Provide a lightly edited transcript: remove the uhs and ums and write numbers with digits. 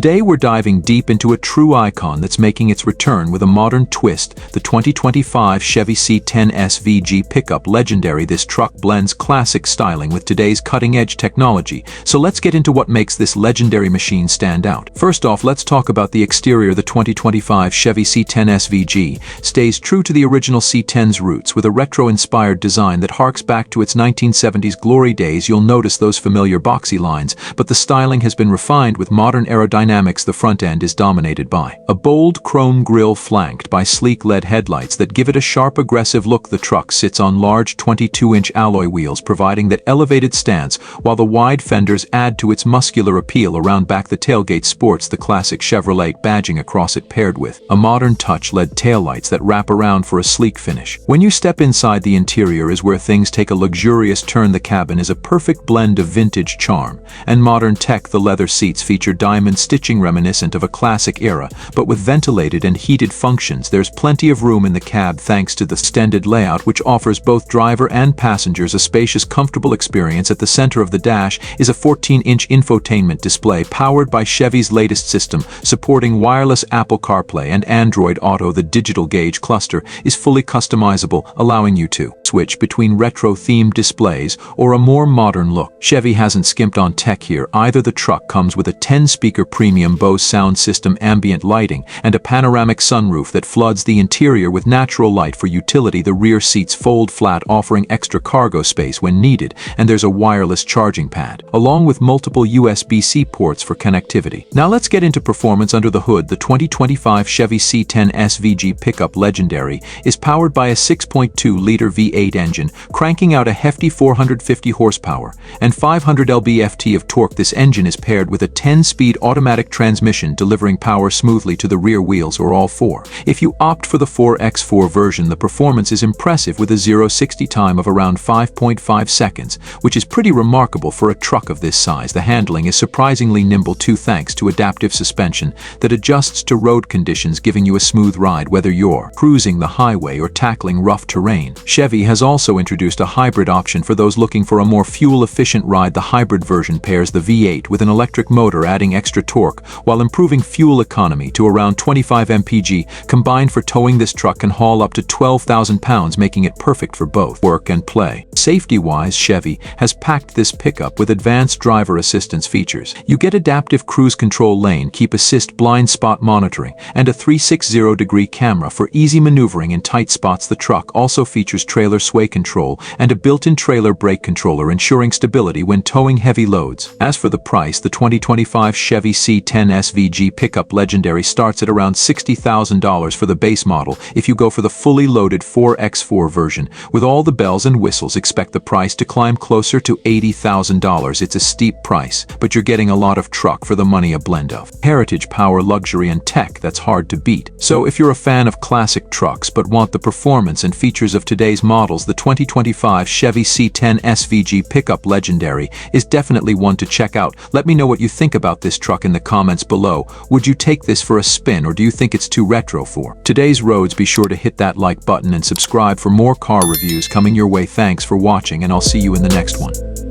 Today we're diving deep into a true icon that's making its return with a modern twist, the 2025 Chevy C10 SVG pickup Legendary. This truck blends classic styling with today's cutting-edge technology, so let's get into what makes this legendary machine stand out. First off, let's talk about the exterior. The 2025 Chevy C10 SVG stays true to the original C10's roots with a retro-inspired design that harks back to its 1970s glory days. You'll notice those familiar boxy lines, but the styling has been refined with modern aerodynamics. The front end is dominated by a bold chrome grille flanked by sleek LED headlights that give it a sharp, aggressive look. The truck sits on large 22-inch alloy wheels, providing that elevated stance, while the wide fenders add to its muscular appeal. Around back, the tailgate sports the classic Chevrolet badging across it, paired with a modern touch-LED taillights that wrap around for a sleek finish. When you step inside, the interior is where things take a luxurious turn. The cabin is a perfect blend of vintage charm and modern tech. The leather seats feature diamond stitching reminiscent of a classic era, but with ventilated and heated functions. There's plenty of room in the cab thanks to the extended layout, which offers both driver and passengers a spacious, comfortable experience. At the center of the dash is a 14-inch infotainment display powered by Chevy's latest system, supporting wireless Apple CarPlay and Android Auto. The digital gauge cluster is fully customizable, allowing you to switch between retro-themed displays or a more modern look. Chevy hasn't skimped on tech here either. The truck comes with a 10-speaker premium Bose sound system, ambient lighting, and a panoramic sunroof that floods the interior with natural light. For utility, the rear seats fold flat, offering extra cargo space when needed, and there's a wireless charging pad, along with multiple USB-C ports for connectivity. Now let's get into performance under the hood. The 2025 Chevy C10 SVG pickup Legendary is powered by a 6.2-liter V8 engine, cranking out a hefty 450 horsepower and 500 lb-ft of torque. This engine is paired with a 10-speed automatic transmission, delivering power smoothly to the rear wheels or all four. If you opt for the 4x4 version, the performance is impressive with a 0-60 time of around 5.5 seconds, which is pretty remarkable for a truck of this size. The handling is surprisingly nimble too, thanks to adaptive suspension that adjusts to road conditions, giving you a smooth ride whether you're cruising the highway or tackling rough terrain. Chevy has also introduced a hybrid option for those looking for a more fuel-efficient ride. The hybrid version pairs the V8 with an electric motor, adding extra torque while improving fuel economy to around 25 mpg. Combined for towing, this truck can haul up to 12,000 pounds, making it perfect for both work and play. Safety-wise, Chevy has packed this pickup with advanced driver assistance features. You get adaptive cruise control, lane keep assist, blind spot monitoring, and a 360-degree camera for easy maneuvering in tight spots. The truck also features trailer sway control and a built-in trailer brake controller, ensuring stability when towing heavy loads. As for the price, the 2025 Chevy C10 SVG pickup Legendary starts at around $60,000 for the base model. If you go for the fully loaded 4x4 version with all the bells and whistles, expect the price to climb closer to $80,000. It's a steep price, but you're getting a lot of truck for the money, a blend of heritage, power, luxury, and tech that's hard to beat. So if you're a fan of classic trucks but want the performance and features of today's models, the 2025 Chevy C10 SVG pickup Legendary is definitely one to check out. Let me know what you think about this truck in the comments below. Would you take this for a spin, or do you think it's too retro for today's roads? Be sure to hit that like button and subscribe for more car reviews coming your way. Thanks for watching, and I'll see you in the next one.